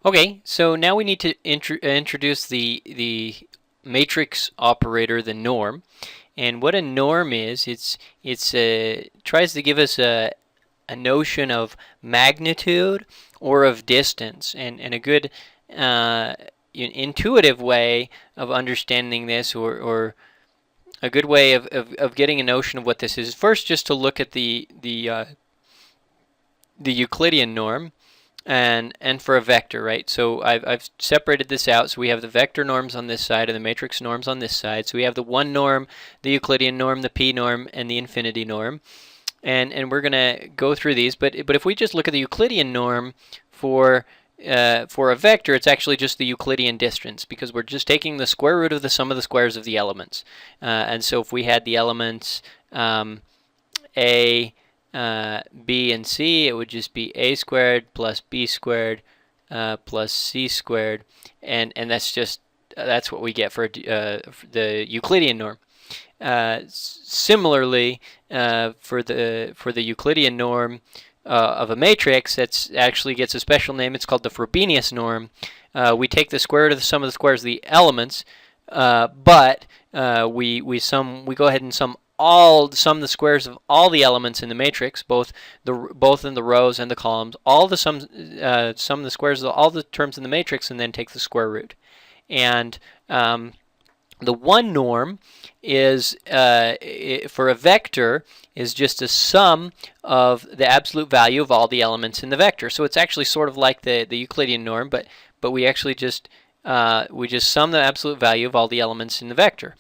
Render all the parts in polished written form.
Okay, so now we need to introduce the matrix operator, the norm. And what a norm is, it's tries to give us a notion of magnitude or of distance, and a good intuitive way of understanding this, or a good way of getting a notion of what this is. First, just to look at the Euclidean norm. And for a vector, right? So I've separated this out. So we have the vector norms on this side and the matrix norms on this side. So we have the one norm, the Euclidean norm, the p norm, and the infinity norm. And we're going to go through these. But if we just look at the Euclidean norm for a vector, it's actually just the Euclidean distance, because we're just taking the square root of the sum of the squares of the elements. And so if we had the elements a, b, and c, it would just be a squared plus b squared plus c squared, and that's what we get for the Euclidean norm. Similarly, for the Euclidean norm of a matrix, that actually gets a special name. It's called the Frobenius norm. We take the square root of the sum of the squares of the elements, but we go ahead and sum the squares of all the elements in the matrix, both in the rows and the columns. All the sum the squares of all the terms in the matrix, and then take the square root. And the one norm is for a vector is just a sum of the absolute value of all the elements in the vector. So it's actually sort of like the Euclidean norm, but we actually just sum the absolute value of all the elements in the vector.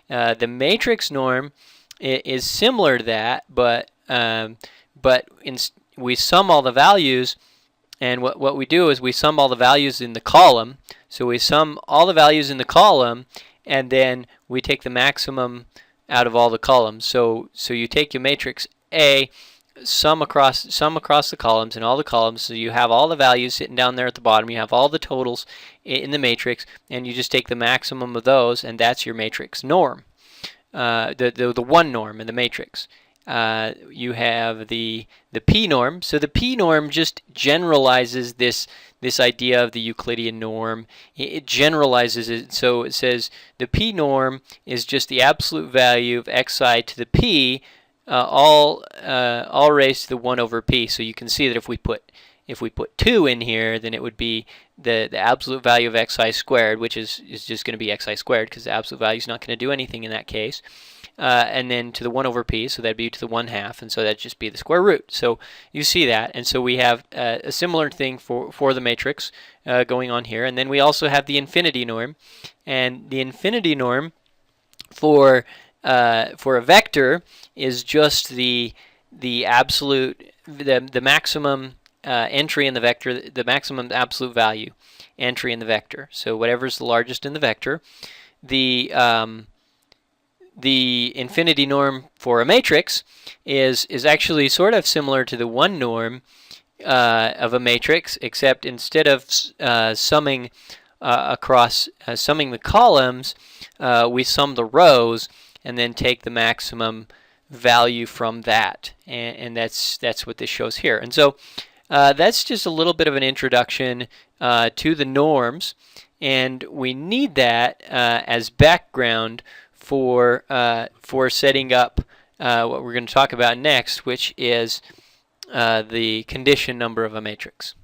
The matrix norm is similar to that, but we sum all the values, and what we do is we sum all the values in the column. So we sum all the values in the column, and then we take the maximum out of all the columns. So you take your matrix A, sum across the columns, and all the columns, so you have all the values sitting down there at the bottom. You have all the totals in the matrix, and you just take the maximum of those, and that's your matrix norm. The one norm in the matrix. You have the p norm. So the p norm just generalizes this idea of the Euclidean norm. It generalizes it, so it says the p norm is just the absolute value of xi to the p, all raised to the 1 over p. So you can see that if we put 2 in here, then it would be the absolute value of xi squared, which is just going to be xi squared, because the absolute value is not going to do anything in that case. And then to the 1 over p, so that'd be to the 1/2, and so that'd just be the square root. So you see that, and so we have a similar thing for the matrix going on here. And then we also have the infinity norm, and the infinity norm for a vector is just the absolute, the maximum entry in the vector, the maximum absolute value entry in the vector. So whatever's the largest in the vector. The infinity norm for a matrix is actually sort of similar to the one norm of a matrix, except instead of summing the columns, we sum the rows and then take the maximum value from that, and that's what this shows here. And so that's just a little bit of an introduction to the norms, and we need that as background for setting up what we're going to talk about next, which is the condition number of a matrix.